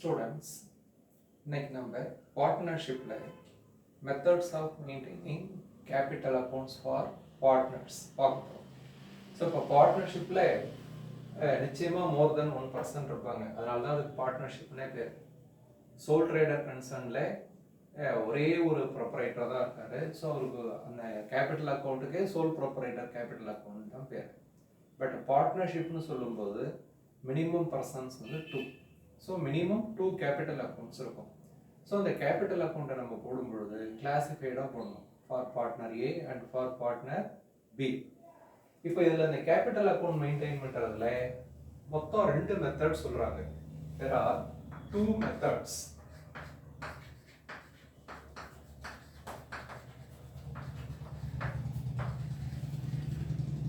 Students, இன்னைக்கு நம்ம பார்ட்னர்ஷிப்ல methods of maintaining capital accounts for partners பார்க்க போகிறோம். ஸோ இப்போ பார்ட்னர்ஷிப்பில் நிச்சயமாக மோர் தென் 1% இருப்பாங்க. அதனால தான் அதுக்கு பார்ட்னர்ஷிப்னே பேர். சோல் ட்ரேடர் கன்சர்னில் ஒரே ஒரு ப்ரொப்பரேட்டர் தான் இருக்காரு. ஸோ அவருக்கு அந்த கேபிட்டல் அக்கௌண்ட்டுக்கே சோல் ப்ரொப்பரேட்டர் கேபிட்டல் அக்கௌண்ட் தான் பேர். பட் பார்ட்னர்ஷிப்னு சொல்லும்போது மினிமம் பர்சன்ஸ் வந்து 2. ஸோ மினிமம் 2 கேபிட்டல் அக்கௌண்ட்ஸ் இருக்கும். ஸோ அந்த கேபிட்டல் அக்கௌண்ட்டை நம்ம போடும்பொழுது கிளாசிஃபைடாக போடணும், for partner A and for partner B. இப்போ இதில் இந்த கேபிட்டல் அக்கௌண்ட் மெயின்டைன் பண்ணுறதுல மொத்தம் 2 மெத்தட் சொல்கிறாங்க. there are 2 methods.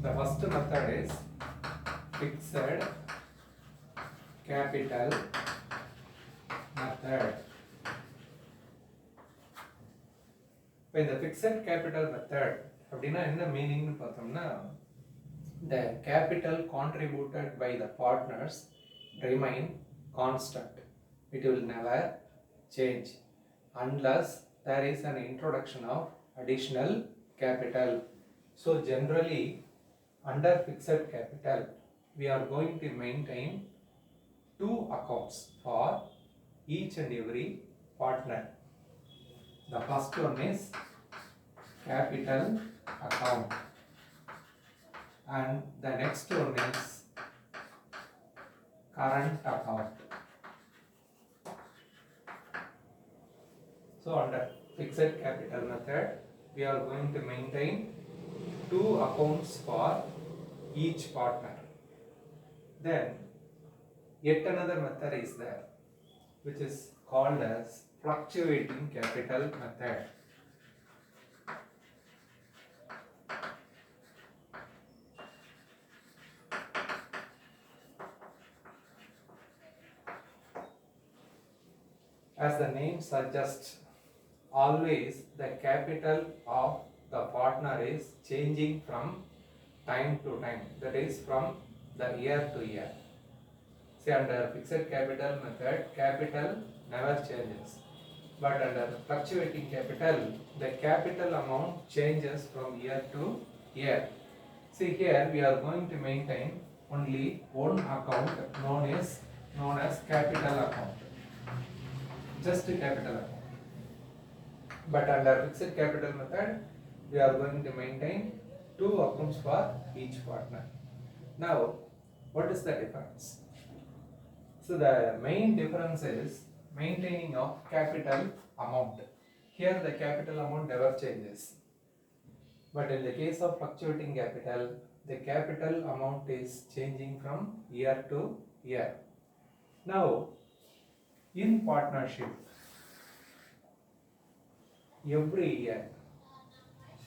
The first method is fixed capital method. இப்போ இந்த fixed capital method அப்படின்னா என்ன மீனிங்னு பார்த்தோம்னா, the capital contributed by the partners remain constant. It will never change unless there is an introduction of additional capital. So generally under fixed capital we are going to maintain 2 accounts for each and every partner. The first one is capital account and the next one is current account. So under fixed capital method we are going to maintain 2 accounts for each partner. Then yet another method is there which is called as fluctuating capital method. As the name suggests, always the capital of the partner is changing from time to time, that is from the year to year. See, under fixed capital method, capital never changes. But under fluctuating capital, the capital amount changes from year to year. See, here we are going to maintain only one account known as capital account. Just capital account. But under fixed capital method, we are going to maintain 2 accounts for each partner. Now, what is the difference? So the main difference is maintaining of capital amount. Here the capital amount never changes. But in the case of fluctuating capital, the capital amount is changing from year to year. Now, in partnership, every year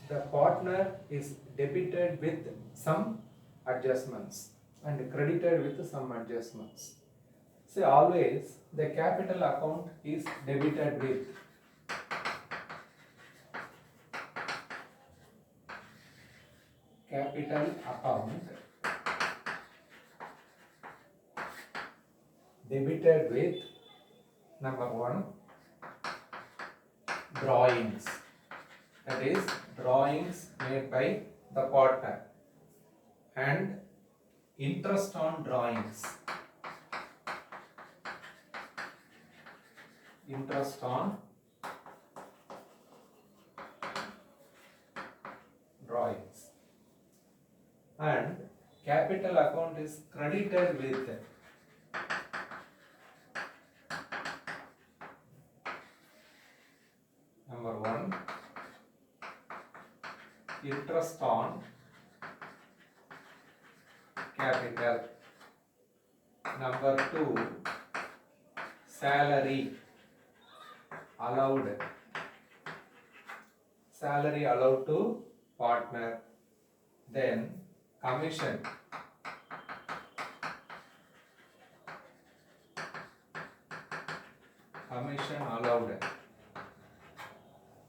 the partner is debited with some adjustments and credited with some adjustments. See, always the capital account is debited with capital account debited with number 1 drawings, that is drawings made by the partner, and interest on drawings, interest on drawings, and capital account is credited with number 1 interest on capital, number 2 salary allowed to partner, then commission allowed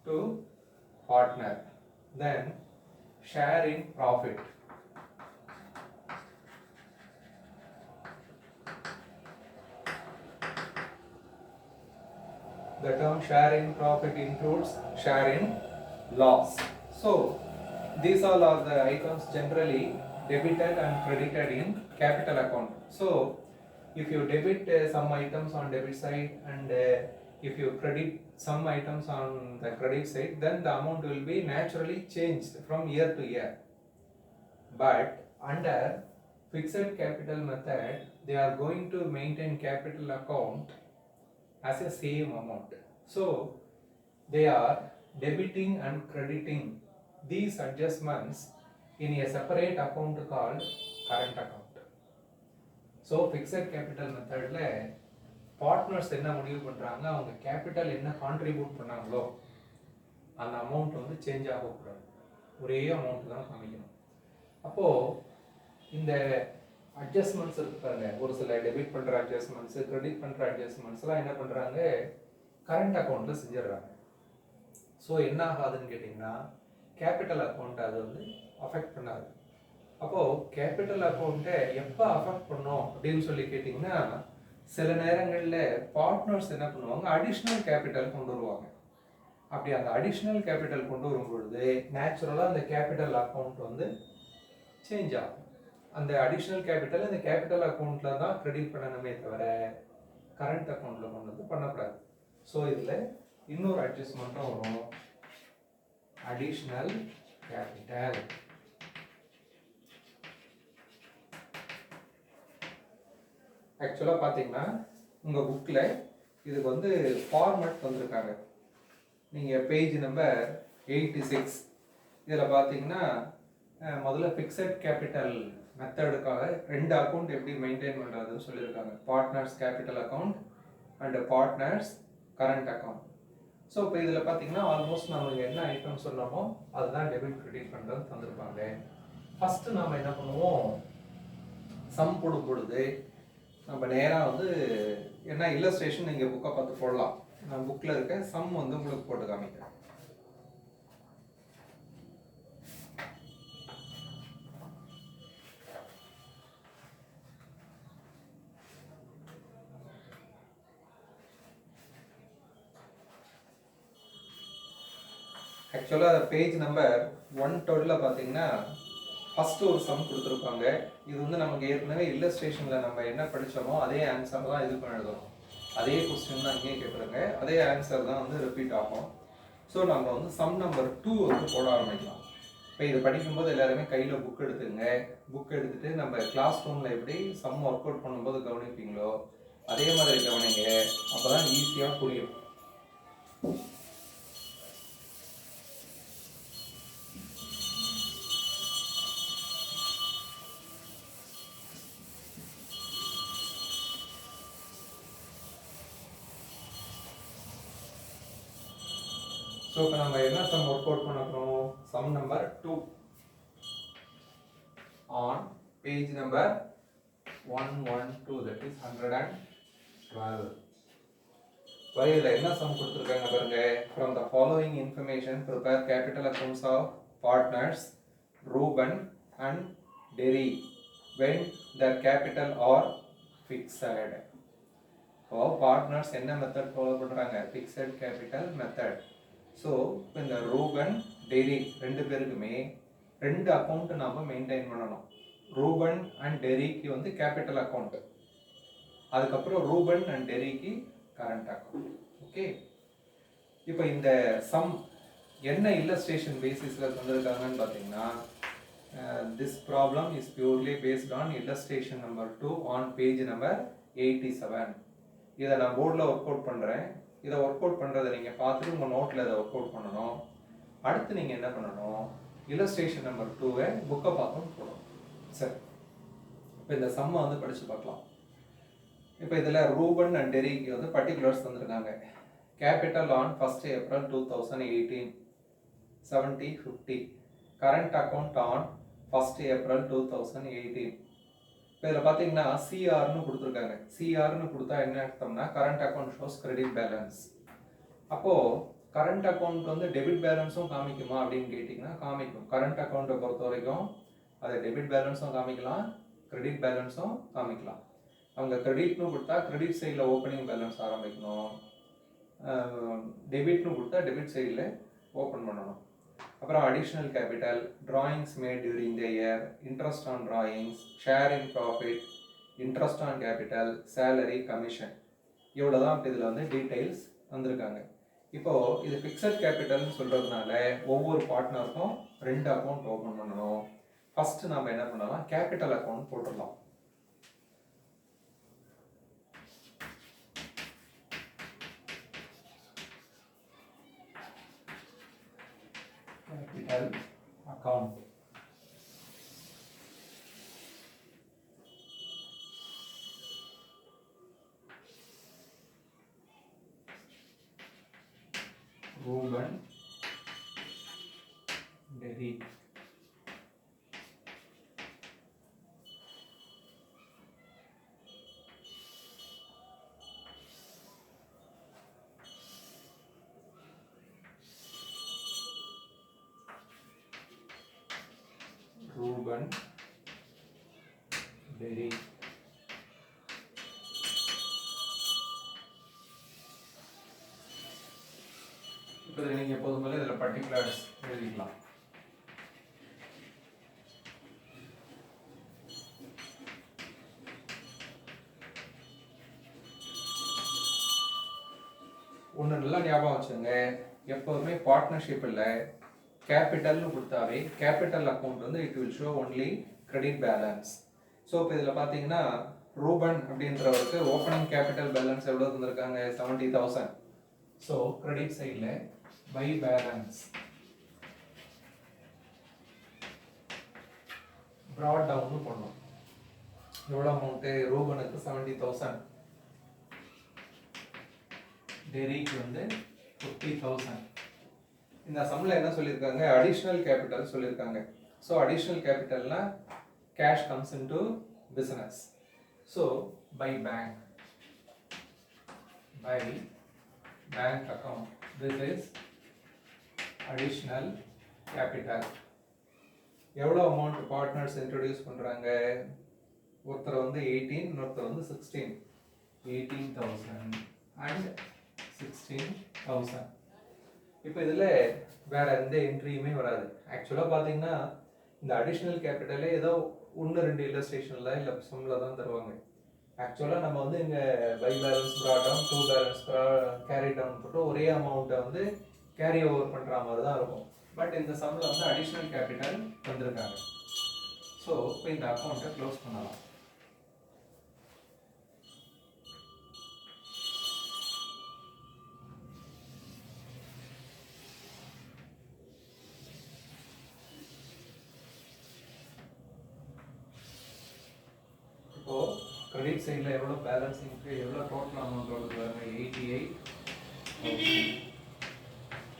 to partner, then share in profit, The term share in profit includes share in loss. So these all are the items generally debited and credited in capital account. So if you debit some items on debit side and if you credit some items on the credit side, then the amount will be naturally changed from year to year. But under fixed capital method, they are going to maintain capital account as a same amount. So they are debiting and crediting these adjustments in a separate account called current account. So fixed capital methodல partners என்ன முடிவு பண்றாங்க, அவங்க capital என்ன contribute பண்ணாங்களோ அந்த amount வந்து change ஆகக்கூடாது, ஒரே அமௌண்ட் தான் காமிக்கணும். அப்போ இந்த அட்ஜஸ்ட்மெண்ட்ஸ் இருக்கு பாருங்க, ஒரு சில டெபிட் பண்ற அட்ஜஸ்ட்மெண்ட்ஸ், கிரெடிட் பண்ற அட்ஜஸ்ட்மெண்ட்ஸ்லாம் என்ன பண்றாங்க, கரண்ட் அக்கௌண்ட்ல செஞ்சிடறாங்க. ஸோ என்ன ஆகாதுன்னு கேட்டிங்கன்னா கேபிட்டல் அக்கௌண்ட் அது வந்து அஃபெக்ட் பண்ணாது. அப்போது கேபிட்டல் அக்கௌண்ட்டை எப்போ அஃபெக்ட் பண்ணோம் அப்படின்னு சொல்லி கேட்டிங்கன்னா, சில நேரங்களில் பார்ட்னர்ஸ் என்ன பண்ணுவாங்க, அடிஷ்னல் கேபிட்டல் கொண்டு வருவாங்க. அப்படி அந்த அடிஷ்னல் கேபிட்டல் கொண்டு வரும் பொழுது நேச்சுரலாக அந்த கேபிட்டல் அக்கௌண்ட் வந்து சேஞ்ச் ஆகும். அந்த அடிஷ்னல் கேபிட்டல் இந்த கேபிட்டல் அக்கௌண்ட்டில் தான் கிரெடிட் பண்ணணுமே தவிர கரண்ட் அக்கௌண்ட்டில் கொண்டு வந்து பண்ணக்கூடாது. ஸோ இதில் இன்னொரு அட்ஜஸ்ட்மெண்ட்டும் வரும், அடிஷ்னல் கேபிட்டல். ஆக்சுவலாக பார்த்தீங்கன்னா உங்கள் புக்கில் இதுக்கு வந்து ஃபார்மேட் வந்திருக்காங்க. நீங்கள் பேஜ் நம்பர் 86 இதில் பார்த்தீங்கன்னா முதல்ல ஃபிக்ஸட் கேபிட்டல் மெத்தடுக்காக 2 அக்கௌண்ட் எப்படி மெயின்டைன் பண்ணுறதுன்னு சொல்லியிருக்காங்க, partners capital account and partners current account. So இப்போ இதில் பார்த்தீங்கன்னா ஆல்மோஸ்ட் நம்ம என்ன ஐட்டம் சொன்னோமோ அதுதான் டெபிட் கிரெடிட் பண்ணுறது தந்திருப்பாங்க. ஃபஸ்ட்டு நாம் என்ன பண்ணுவோம், சம் போடும் பொழுது நம்ம நேராக வந்து என்ன இல்லஸ்ட்ரேஷன் நீங்கள் புக்கை பார்த்து போடலாம், நான் புக்கில் இருக்க சம் வந்து உங்களுக்கு போட்டு காமிக்கிறேன். ஆக்சுவலாக பேஜ் நம்பர் 112 பார்த்தீங்கன்னா ஃபஸ்ட்டு ஒரு சம் கொடுத்துருப்பாங்க. இது வந்து நமக்கு ஏற்கனவே இல்லஸ்ட்ரேஷனில் நம்ம என்ன படித்தோமோ அதே ஆன்சர் தான் இது பண்ண எழுதணும். அதே கொஸ்டின் தான் அங்கேயே கேட்குறாங்க, அதே ஆன்சர் தான் வந்து ரிப்பீட் ஆகும். ஸோ நம்ம வந்து சம் நம்பர் 2 வந்து போட ஆரம்பிக்கலாம். இப்போ இது படிக்கும்போது எல்லாருமே கையில் புக் எடுத்துங்க. புக் எடுத்துகிட்டு நம்ம கிளாஸ் ரூமில் எப்படி சம் ஒர்க் அவுட் பண்ணும்போது கவனிப்பீங்களோ அதே மாதிரி கவனிங்க, அப்போ தான் ஈஸியாக புரியும். ஸோ இப்போ நம்ம என்ன சம் ஒர்க் அவுட் பண்ண போகிறோம், sum number 2 on page number 112, that is 112. இதில் என்ன சம் கொடுத்துருக்காங்க பாருங்க, from the following information prepare capital accounts of partners Reuben and Derry when their capital are fixed. இப்போ பார்ட்னர்ஸ் என்ன மெத்தட் ஃபாலோ பண்ணுறாங்க, fixed capital method. So இப்போ இந்த Ruban Terry 2 பேருக்குமே 2 அக்கௌண்ட் நாம் மெயின்டைன் பண்ணணும். ரூபன் அண்ட் டெரிக்கு வந்து கேபிட்டல் அக்கௌண்ட், அதுக்கப்புறம் ரூபன் அண்ட் டெரிக்கு கரண்ட் அக்கௌண்ட். ஓகே, இப்போ இந்த சம் என்ன இல்லஸ்ட்ரேஷன் பேசிஸில் தந்திருக்காங்கன்னு பார்த்தீங்கன்னா, this problem is purely based on illustration number 2 on page number 87. இதை நான் போர்டில் ஒர்க் அவுட் பண்ணுறேன். இதை ஒர்க் அவுட் பண்ணுறதை நீங்கள் பார்த்துட்டு உங்கள் நோட்டில் இதை ஒர்க் அவுட் பண்ணணும். அடுத்து நீங்கள் என்ன பண்ணணும், இல்லஸ்ட்ரேஷன் நம்பர் 2 புக்கை பார்த்தும் போடணும். சரி, இப்போ இந்த சம்மை வந்து படித்து பார்க்கலாம். இப்போ இதில் ரூபன் அண்ட் டெரிக்கு வந்து பர்டிகுலர்ஸ் தந்துருக்காங்க. Capital on 1st April 2018 7050, current account on 1st April 2018. இப்போ இதில் பார்த்தீங்கன்னா சிஆர்னு கொடுத்துருக்காங்க. சிஆர்னு கொடுத்தா என்ன அர்த்தம்னா current account shows credit balance. அப்போது கரண்ட் அக்கௌண்ட் வந்து டெபிட் பேலன்ஸும் காமிக்குமா அப்படின்னு கேட்டிங்கன்னா காமிக்கும். கரண்ட் அக்கௌண்ட்டை பொறுத்த வரைக்கும் அதை டெபிட் பேலன்ஸும் காமிக்கலாம், கிரெடிட் பேலன்ஸும் காமிக்கலாம். அவங்க கிரெடிட்னு கொடுத்தா கிரெடிட் சைடில் ஓப்பனிங் பேலன்ஸ் ஆரம்பிக்கணும், டெபிட்னு கொடுத்தா டெபிட் சைடில் ஓப்பன் பண்ணணும். அப்புறம் additional capital, drawings made during the year, interest on drawings, share in profit, interest on capital, salary, commission. இவ்வளோ தான் இப்போ இதில் வந்து டீட்டெயில்ஸ் வந்திருக்காங்க. இப்போது இது ஃபிக்ஸட் கேபிட்டல்னு சொல்கிறதுனால ஒவ்வொரு பார்ட்னருக்கும் 2 அக்கௌண்ட் ஓப்பன் பண்ணணும். ஃபஸ்ட்டு நம்ம என்ன பண்ணலாம், கேபிட்டல் அக்கௌண்ட் போட்டுடலாம். Capital account. Ruben Derrick. Ruben Derrick. இப்போ நீங்கள் எப்போதும் போல இதில் பர்டிகுலர்ஸ் எழுதிக்கலாம். ஒன்று நல்லா ஞாபகம் வச்சுங்க, எப்போதுமே பார்ட்னர்ஷிப் இல்லை கேபிட்டல்னு கொடுத்தாவே கேபிட்டல் அக்கௌண்ட் வந்து it will show only credit balance. So இப்போ இதில் பார்த்தீங்கன்னா ரூபன் அப்படின்றவருக்கு ஓப்பனிங் கேபிட்டல் பேலன்ஸ் எவ்வளோ தந்திருக்காங்க, 70,000. ஸோ கிரெடிட் சைடில் பை பேலன்ஸ் ப்ராட் டவுன் பண்ணோம். எவ்வளோ அமௌண்ட்டு, ரூபனுக்கு 70,000, டெரிக்கு வந்து 50,000. இந்த சம்மில் என்ன சொல்லியிருக்காங்க, அடிஷ்னல் கேபிட்டல் சொல்லியிருக்காங்க. ஸோ அடிஷ்னல் கேபிட்டல்னா cash comes into business. So by bank account, this is additional capital. எவ்வளோ அமௌண்ட் பார்ட்னர்ஸ் இன்ட்ரடியூஸ் பண்ணுறாங்க, ஒருத்தர் வந்து 18, இன்னொருத்தர் வந்து 16. 18,000 அண்ட் 16,000. இப்போ இதில் வேறு எந்த என்ட்ரியுமே வராது. ஆக்சுவலாக பார்த்தீங்கன்னா இந்த அடிஷ்னல் கேபிட்டலே ஏதோ 1-2 இல்லஸ்ட்ரேஷனில் இல்லை சம்மில் தான் தருவாங்க. ஆக்சுவலாக நம்ம வந்து இங்கே by balance brought down, 2 balance carry down போட்டு ஒரே அமௌண்ட்டை வந்து கேரி ஓவர் பண்ணுற மாதிரி தான் இருக்கும். பட் இந்த சம்மில் வந்து அடிஷ்னல் கேபிட்டல் வந்திருக்காங்க. ஸோ இப்போ இந்த அக்கௌண்ட்டை க்ளோஸ் பண்ணலாம். இப்போ கிரெடிட் சைடில் எவ்வளோ பேலன்ஸ் இருக்கு, எவ்வளோ டோட்டல் அமௌண்ட் வருது பாருங்க, 88,000,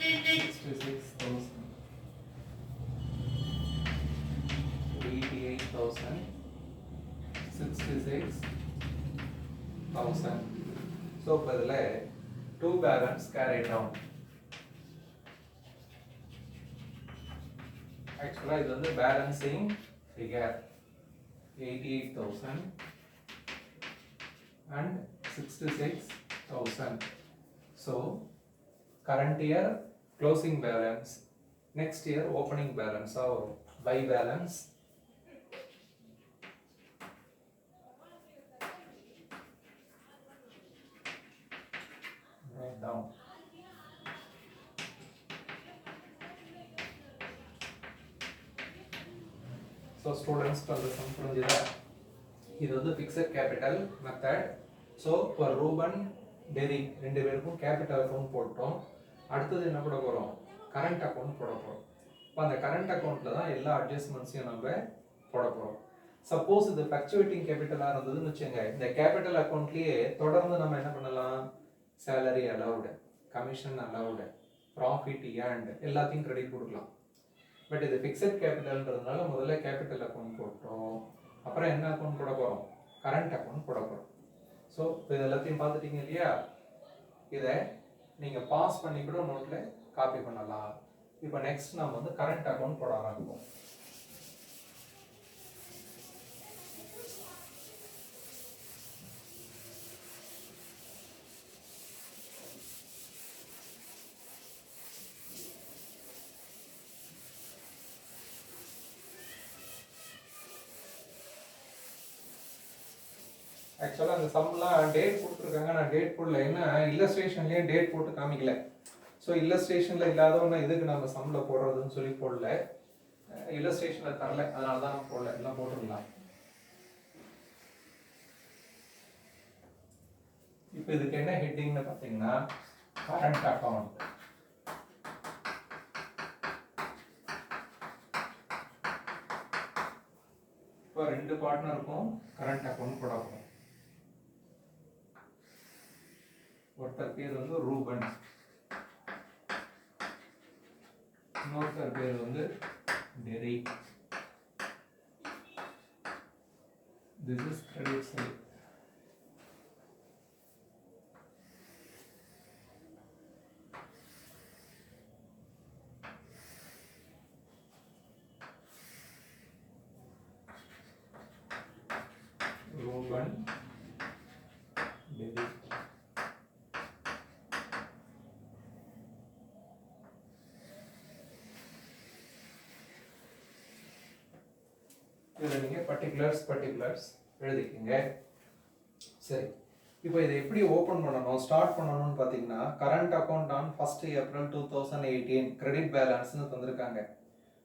66,000, 88,000, 66,000. ஸோ இப்போ இதில் 2 பேலன்ஸ் கேரி டவுன். ஆக்சுவலாக இது வந்து balancing figure 88,000 and 66,000. So current year closing balance, next year opening balance or buy balance. Write down. So students the sum புரிஞ்சுதா? இது வந்து ஃபிக்ஸட் கேபிட்டல் மெத்தட். ஸோ இப்போ ரூபன் டெரிக் 2 பேருக்கும் கேபிட்டல் அக்கௌண்ட் போட்டோம். அடுத்தது என்ன போட போகிறோம், கரண்ட் அக்கௌண்ட் போட போகிறோம். இப்போ அந்த கரண்ட் அக்கௌண்ட்டில் தான் எல்லா அட்ஜஸ்ட்மெண்ட்ஸையும் நம்ம போட போகிறோம். சப்போஸ் இது ஃப்ளக்சுவேட்டிங் கேபிட்டலாக இருந்ததுன்னு வச்சுங்க, இந்த கேபிட்டல் அக்கௌண்ட்லேயே தொடர்ந்து நம்ம என்ன பண்ணலாம், salary allowed, commission allowed, profit earned எல்லாத்தையும் கிரெடிட் கொடுக்கலாம். பட் இது ஃபிக்ஸட் கேபிட்டல்ன்றதுனால முதல்ல கேபிட்டல் அக்கௌண்ட் போட்டோம், அப்புறம் என்ன அக்கௌண்ட் போட போகிறோம், கரண்ட் அக்கௌண்ட் போட போகிறோம். ஸோ இப்போ இது எல்லாத்தையும் பார்த்துட்டீங்க இல்லையா, இதை நீங்கள் பாஸ் பண்ணி கூட நோட்டில் காப்பி பண்ணலாம். இப்போ நெக்ஸ்ட் நம்ம வந்து கரண்ட் அக்கௌண்ட் போட ஆரம்பிப்போம். ஆக்சுவலாக அந்த சம்லாம் டேட் போட்டிருக்காங்க, நான் டேட் போடல, என்ன இல்லஸ்ட்ரேஷன்லேயும் டேட் போட்டு காமிக்கல. ஸோ இல்லஸ்ட்ரேஷனில் இல்லாத ஒன்று இதுக்கு நம்ம சம்மில் போடுறதுன்னு சொல்லி போடல, இல்லஸ்ட்ரேஷனில் தரல, அதனால தான் போடல, எல்லாம் போட்டுருக்கலாம். இப்போ இதுக்கு என்ன ஹெட்டிங்னு பார்த்தீங்கன்னா கரண்ட் அக்கௌண்ட். இப்போ 2 பார்ட்னருக்கும் கரண்ட் அக்கௌண்ட் போட போகிறோம். ஒருத்தர் பேர் வந்து ரூபன், இன்னொருத்தர் பேர் வந்து Terry. This is credit side. Reuben, Devi. இதில் நீங்கள் பர்டிகுலர்ஸ் எழுதிக்கிங்க. சரி, இப்போ இதை எப்படி ஓப்பன் பண்ணணும், ஸ்டார்ட் பண்ணணும்னு பார்த்தீங்கன்னா current account on 1st April 2018 credit பேலன்ஸ்னு தந்திருக்காங்க.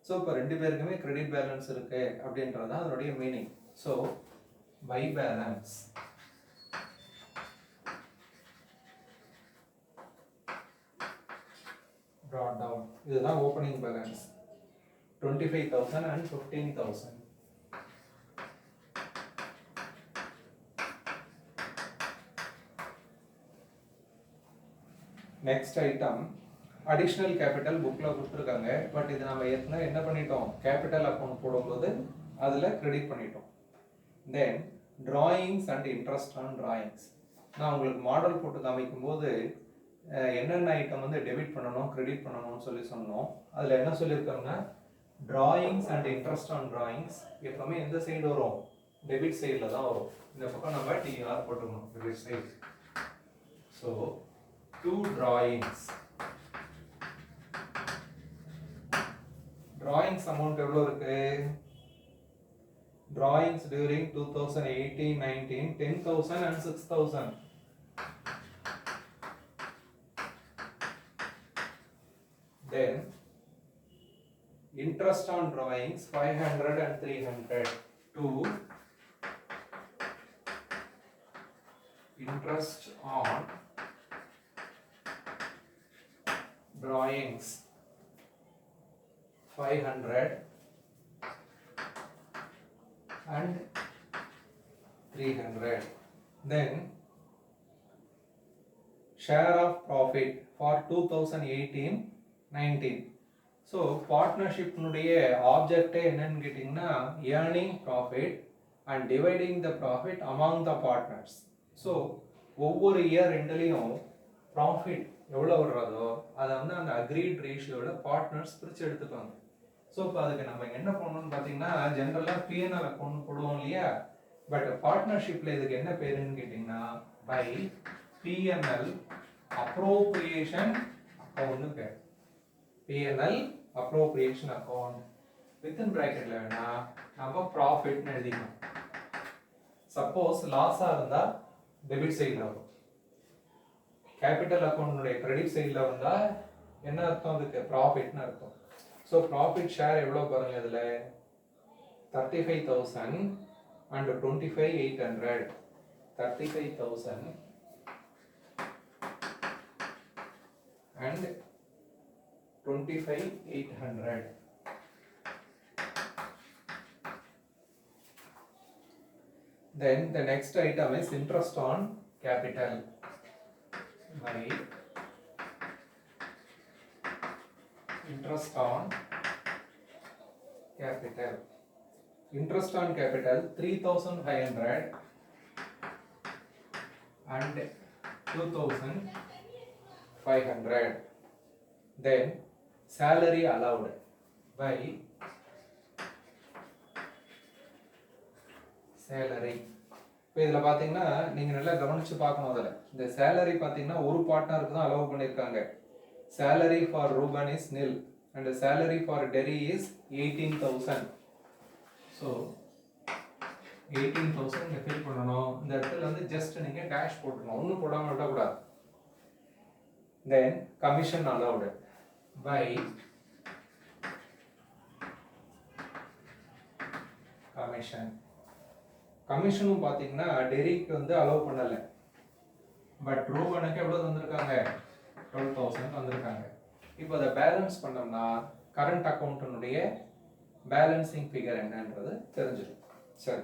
ஸோ இப்போ 2 பேருக்குமே கிரெடிட் பேலன்ஸ் இருக்கு அப்படின்றது தான் அதனுடைய meaning. So by balance brought down, இதுதான் opening balance 25,000 and 15,000. Next item additional capital புக்கில் கொடுத்துருக்காங்க. பட் இது நம்ம ஏற்கனவே என்ன பண்ணிட்டோம், கேபிட்டல் அக்கௌண்ட் போடும்போது அதில் கிரெடிட் பண்ணிட்டோம். தென் drawings and interest on drawings. நான் உங்களுக்கு மாடல் போட்டு காமிக்கும் போது என்னென்ன ஐட்டம் வந்து டெபிட் பண்ணணும் கிரெடிட் பண்ணணும்னு சொல்லி சொன்னோம். அதில் என்ன சொல்லியிருக்காங்கன்னா drawings and interest on drawings எப்பவுமே எந்த சைடு வரும், டெபிட் சைடில் தான் வரும். இந்த பக்கம் நம்ம டிஆர் போட்டுக்கணும், debit side. So 2 drawings. drawings amount எவ்வளோ இருக்கு, drawings during 2018-19 10,000 and 6,000. Then interest on drawings 500 and 300. 2 interest on drawings 500 and 300. Then share of profit for 2018-19. So பார்ட்னர்ஷிப்னுடைய ஆப்ஜெக்டே என்னன்னு கேட்டிங்கன்னா earning profit and dividing the profit among the partners. So ஒவ்வொரு year ரெண்டுலேயும் profit எவ்வளோ வர்றதோ அதை வந்து அந்த அக்ரீட் ரேஷியோட பார்ட்னர்ஸ் பிரித்து எடுத்துப்பாங்க. ஸோ இப்போ அதுக்கு நம்ம என்ன பண்ணணும்னு பார்த்தீங்கன்னா ஜென்ரலாக பிஎன்எல் அக்கௌண்ட் போடுவோம் இல்லையா, பட் பார்ட்னர்ஷிப்பில் இதுக்கு என்ன பேருன்னு கேட்டிங்கன்னா பை பிஎன்எல் அப்ரோப்ரியேஷன் அக்கௌண்ட்னு பேர். பிஎன்எல் அப்ரோப்ரியேஷன் அக்கௌண்ட் வித்தின் ப்ராக்கெட்டில் வேணா நம்ம ப்ராஃபிட்னு எழுதிக்கணும். சப்போஸ் லாஸாக இருந்தால் டெபிட் சைடில் வரும், கேபிட்டல் அக்கௌண்ட்னுடைய கிரெடிட் சைடில் வந்தால் என்ன அர்த்தம், அதுக்கு ப்ராஃபிட்னு அர்த்தம். ஸோ ப்ராஃபிட் ஷேர் எவ்வளோ பாருங்க, இதில் 35,000 and 25,800. 35,000 and 25,800. Then the next item is interest on capital by interest on capital. Interest on capital 3,500 and 2,500. Then salary allowed by salary. இப்போ இதில் பார்த்தீங்கன்னா நீங்கள் நல்லா கவனித்து பார்க்கணும். அதில் இந்த சேலரி பார்த்தீங்கன்னா ஒரு பார்ட்னருக்கு தான் அலோவ் பண்ணியிருக்காங்க. Salary for Ruben is nil and salary for Derry is 18,000. So 18,000 இங்க ஃபில் பண்ணணும். இந்த இடத்துல வந்து ஜஸ்ட் நீங்க டேஷ் போட்டுறணும், ஒன்றும் போடாம விடக்கூடாது. தென் கமிஷன் அலௌடு பை கமிஷன். கமிஷனும் பார்த்தீங்கன்னா டெரிக்கு வந்து அலோவ் பண்ணலை, பட் ரோகனுக்கு எவ்வளோ தந்திருக்காங்க, 12,000 தந்திருக்காங்க. இப்போ அதை பேலன்ஸ் பண்ணோம்னா கரண்ட் அக்கௌண்ட்டினுடைய பேலன்சிங் ஃபிகர் என்னன்றது தெரிஞ்சிடும். சரி,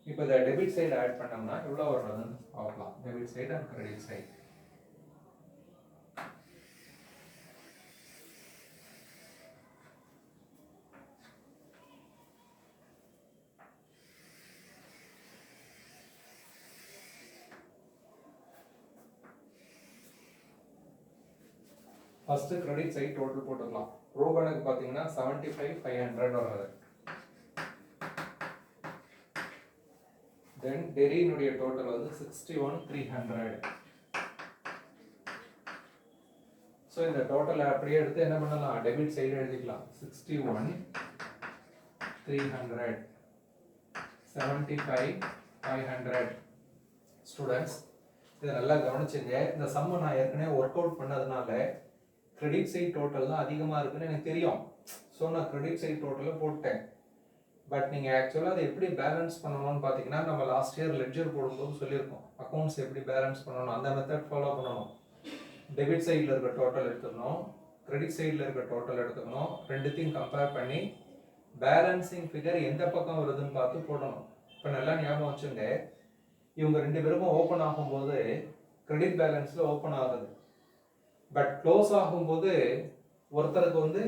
இப்போ இதை டெபிட் சைடு ஆட் பண்ணோம்னா எவ்வளோ வர்றதுன்னு பார்க்கலாம். Debit side and credit side. First credit side total போட்டுக்கலாம். ரோகனுக்கு பார்த்தீங்கன்னா 75,500 வர்றது. தென் டெரியினுடைய டோட்டல் வந்து 61,300. ஸோ இந்த டோட்டல் அப்படியே எடுத்து என்ன பண்ணலாம், டெபிட் சைடு எழுதிக்கலாம். 61,300 75,500. ஸ்டூடெண்ட்ஸ் இதை நல்லா கவனிச்சுங்க. இந்த சம்மை நான் ஏற்கனவே ஒர்க் அவுட் பண்ணதுனால கிரெடிட் சைட் டோட்டல் தான் அதிகமாக இருக்குன்னு எனக்கு தெரியும். ஸோ நான் கிரெடிட் சைட் டோட்டலை போட்டேன். பட் நீங்கள் ஆக்சுவலாக அதை எப்படி பேலன்ஸ் பண்ணணும்னு பார்த்தீங்கன்னா நம்ம லாஸ்ட் இயர் லெட்ஜர் போடும்போது சொல்லியிருக்கோம். அக்கௌண்ட்ஸ் எப்படி பேலன்ஸ் பண்ணணும் அந்த மெத்தட் ஃபாலோ பண்ணணும். டெபிட் சைடில் இருக்க டோட்டல் எடுத்துக்கணும், கிரெடிட் சைடில் இருக்க டோட்டல் எடுத்துக்கணும், ரெண்டுத்தையும் கம்பேர் பண்ணி பேலன்சிங் ஃபிகர் எந்த பக்கம் வருதுன்னு பார்த்து போடணும். இப்போ நல்லா ஞாபகம் வச்சுங்க, இவங்க ரெண்டு பேருக்கும் ஓப்பன் ஆகும்போது கிரெடிட் பேலன்ஸில் ஓப்பன் ஆகுது, பட் க்ளோஸ் ஆகும்போது ஒருத்தருக்கு வந்து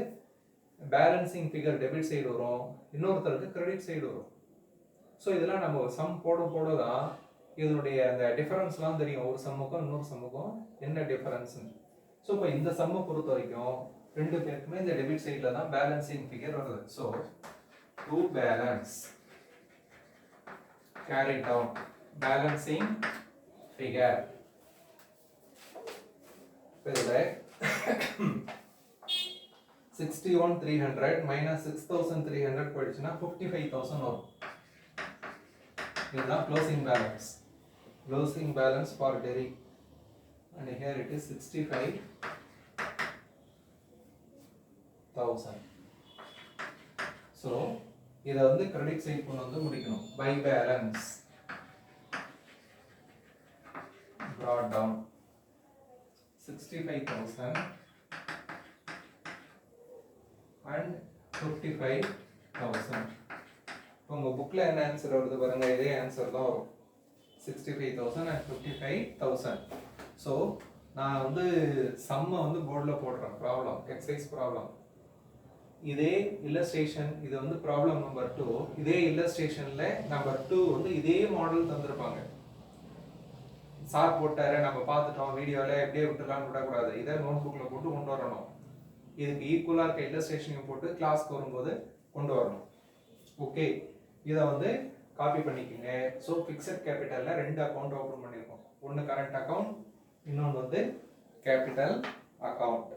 பேலன்சிங் ஃபிகர் டெபிட் சைடு வரும், இன்னொருத்தருக்கு கிரெடிட் சைடு வரும். ஸோ இதெல்லாம் நம்ம சம் போட தான் இதனுடைய அந்த டிஃபரன்ஸ்லாம் தெரியும், ஒரு சம்முக்கும் இன்னொரு சம்முக்கும் என்ன டிஃபரன்ஸ்னு. ஸோ இப்போ இந்த சம்மை பொறுத்த வரைக்கும் ரெண்டு பேருக்குமே இந்த டெபிட் சைடில் தான் பேலன்சிங் ஃபிகர் வருது. So to balance carry down balancing figure. இதில் 61,300 மைனஸ் 6,300 போயிடுச்சுன்னா 55,000 வரும். இதுதான் closing balance. Closing balance for Terry and here it is 65,000. So இதை வந்து கிரெடிட் சைட் கொண்டு வந்து முடிக்கணும். By balance brought down 65,000 and 55,000. இப்போ உங்கள் புக்கில் என்ன ஆன்சர் வருது பாருங்க, இதே ஆன்சர் தான் வரும். 65,000 and 55,000. ஸோ நான் வந்து சம்மை வந்து போர்டில் போடுறேன், ப்ராப்ளம் எக்ஸசைஸ் ப்ராப்ளம். இதே இல்லஸ்ட்ரேஷன், இது வந்து ப்ராப்ளம் நம்பர் 2. இதே இல்லஸ்ட்ரேஷனில் நம்பர் 2 வந்து இதே மாடல் தந்திருப்பாங்க. சார் போட்டாரு, நம்ம பார்த்துட்டோம் வீடியோவில், எப்படியே விட்டுலாம் விடக்கூடாது, இதை நோட் புக்கில் போட்டு கொண்டு வரணும். இதுக்கு ஈக்குவலாக இருக்க இல்லஸ்ட்ரேஷனையும் போட்டு கிளாஸ்க்கு வரும்போது கொண்டு வரணும். ஓகே, இதை வந்து காப்பி பண்ணிக்கோங்க. ஸோ ஃபிக்ஸட் கேபிட்டலில் 2 அக்கௌண்ட் ஓப்பன் பண்ணியிருக்கோம். ஒன்று கரண்ட் அக்கௌண்ட், இன்னொன்று வந்து கேபிட்டல் அக்கௌண்ட்.